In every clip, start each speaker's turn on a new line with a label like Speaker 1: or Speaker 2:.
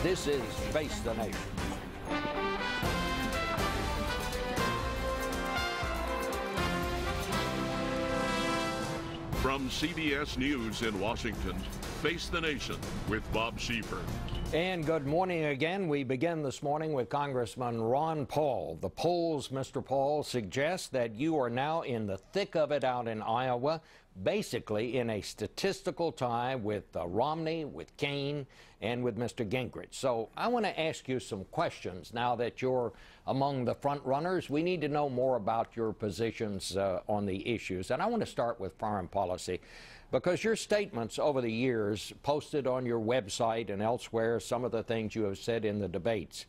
Speaker 1: This is Face the Nation.
Speaker 2: From CBS News in Washington, Face the Nation with Bob Schieffer.
Speaker 1: And good morning again. We begin this morning with Congressman Ron Paul. The polls, Mr. Paul, suggest that you are now in the thick of it out in Iowa, basically in a statistical tie with Romney, with Kaine, and with Mr. Gingrich. So I want to ask you some questions now that you're among the front runners. We need to know more about your positions on the issues. And I want to start with foreign policy, because your statements over the years, posted on your website and elsewhere, some of the things you have said in the debates,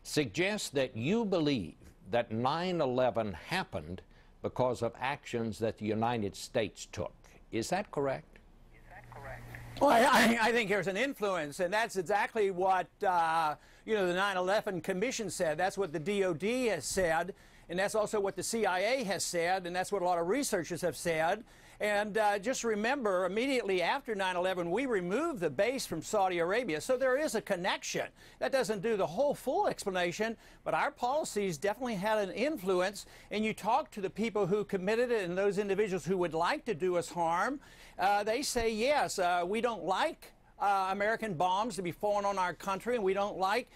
Speaker 1: suggest that you believe that 9/11 happened because of actions that the United States took. Is that correct?
Speaker 3: Well, I think there's an influence, and that's exactly what, the 9/11 Commission said. That's what the DOD has said, and that's also what the CIA has said, and that's what a lot of researchers have said. And just remember, immediately after 9/11, we removed the base from Saudi Arabia. So there is a connection. That doesn't do the whole full explanation, but our policies definitely had an influence. And you talk to the people who committed it and those individuals who would like to do us harm, they say, yes, we don't like American bombs to be falling on our country, and we don't like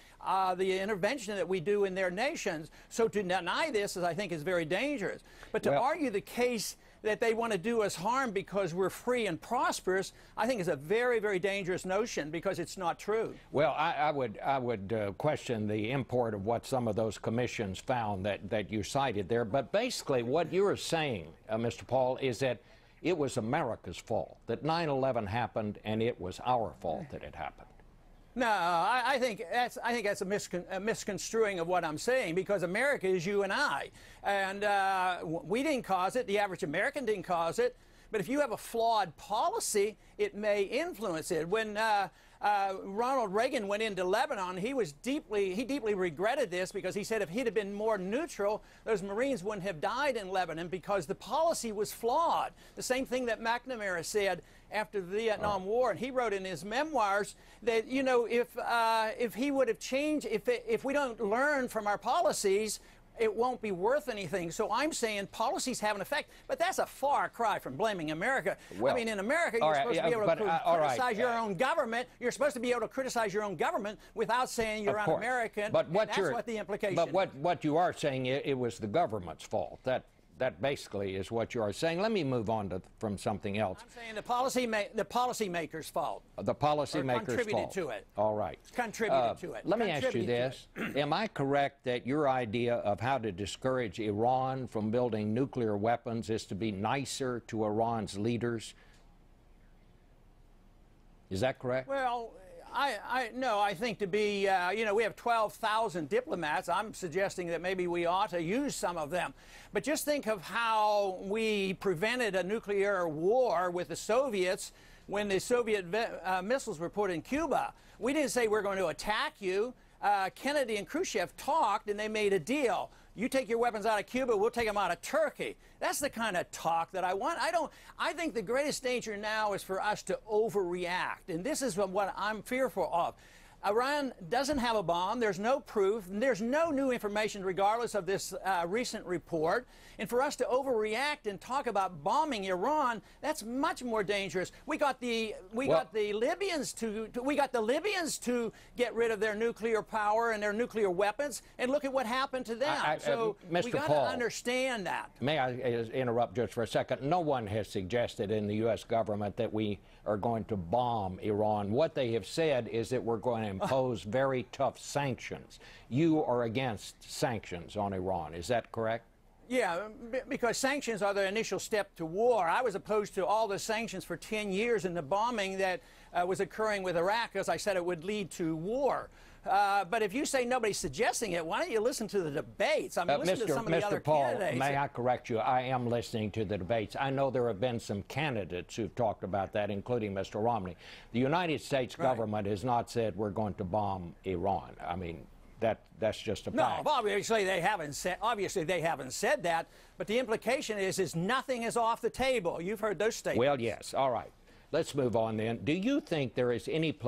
Speaker 3: the intervention that we do in their nations. So to deny this, I think, is very dangerous. But to argue the case that they want to do us harm because we're free and prosperous, I think is a very, very dangerous notion, because it's not true.
Speaker 1: Well, I would question the import of what some of those commissions found that you cited there. But basically what you're saying, Mr. Paul, is that it was America's fault, that 9/11 happened, and it was our fault that it happened.
Speaker 3: No, I think that's a misconstruing of what I'm saying, because America is you and I, and we didn't cause it. The average American didn't cause it. But if you have a flawed policy, it may influence it. When Ronald Reagan went into Lebanon, he deeply regretted this, because he said if he'd have been more neutral, those Marines wouldn't have died in Lebanon, because the policy was flawed. The same thing that McNamara said after the Vietnam War, and he wrote in his memoirs that, if he would have changed, if we don't learn from our policies, it won't be worth anything. So I'm saying policies have an effect, but that's a far cry from blaming America.
Speaker 1: Well,
Speaker 3: I mean, in America, you're supposed to be able to criticize your own government. You're supposed to be able to criticize your own government without saying you're un-American.
Speaker 1: But
Speaker 3: that's what the implication is.
Speaker 1: But what you are saying, it was the government's fault. That basically is what you are saying. Let me move on from something else.
Speaker 3: I'm saying the policymaker's fault.
Speaker 1: The policymaker's fault.
Speaker 3: Contributed to it.
Speaker 1: All right.
Speaker 3: Contributed to it.
Speaker 1: Let me ask you this. Am I correct that your idea of how to discourage Iran from building nuclear weapons is to be nicer to Iran's leaders? Is that correct?
Speaker 3: Well, no, I think to be, we have 12,000 diplomats. I'm suggesting that maybe we ought to use some of them. But just think of how we prevented a nuclear war with the Soviets when the Soviet missiles were put in Cuba. We didn't say we're going to attack you. Kennedy and Khrushchev talked, and they made a deal. You take your weapons out of Cuba, we'll take them out of Turkey. That's the kind of talk that I want. I think the greatest danger now is for us to overreact, and this is what I'm fearful of. Iran doesn't have a bomb. There's no proof. There's no new information regardless of this recent report. And for us to overreact and talk about bombing Iran, that's much more dangerous. We got the Libyans to get rid of their nuclear power and their nuclear weapons, and look at what happened to them. So we got to understand that.
Speaker 1: May I interrupt just for a second? No one has suggested in the U.S. government that we are going to bomb Iran. What they have said is that we're going to impose very tough sanctions. You are against sanctions on Iran. Is that correct?
Speaker 3: Yeah, because sanctions are the initial step to war. I was opposed to all the sanctions for 10 years and the bombing that was occurring with Iraq, because I said it would lead to war. But if you say nobody's suggesting it, why don't you listen to the debates? I mean, listen to some of the other candidates.
Speaker 1: Mr. Paul, may I correct you? I am listening to the debates. I know there have been some candidates who've talked about that, including Mr. Romney. The United States government has not said we're going to bomb Iran. I mean, that's just a fact.
Speaker 3: No, obviously they haven't said that, but the implication is nothing is off the table. You've heard those statements.
Speaker 1: Well, yes. All right. Let's move on then. Do you think there is any place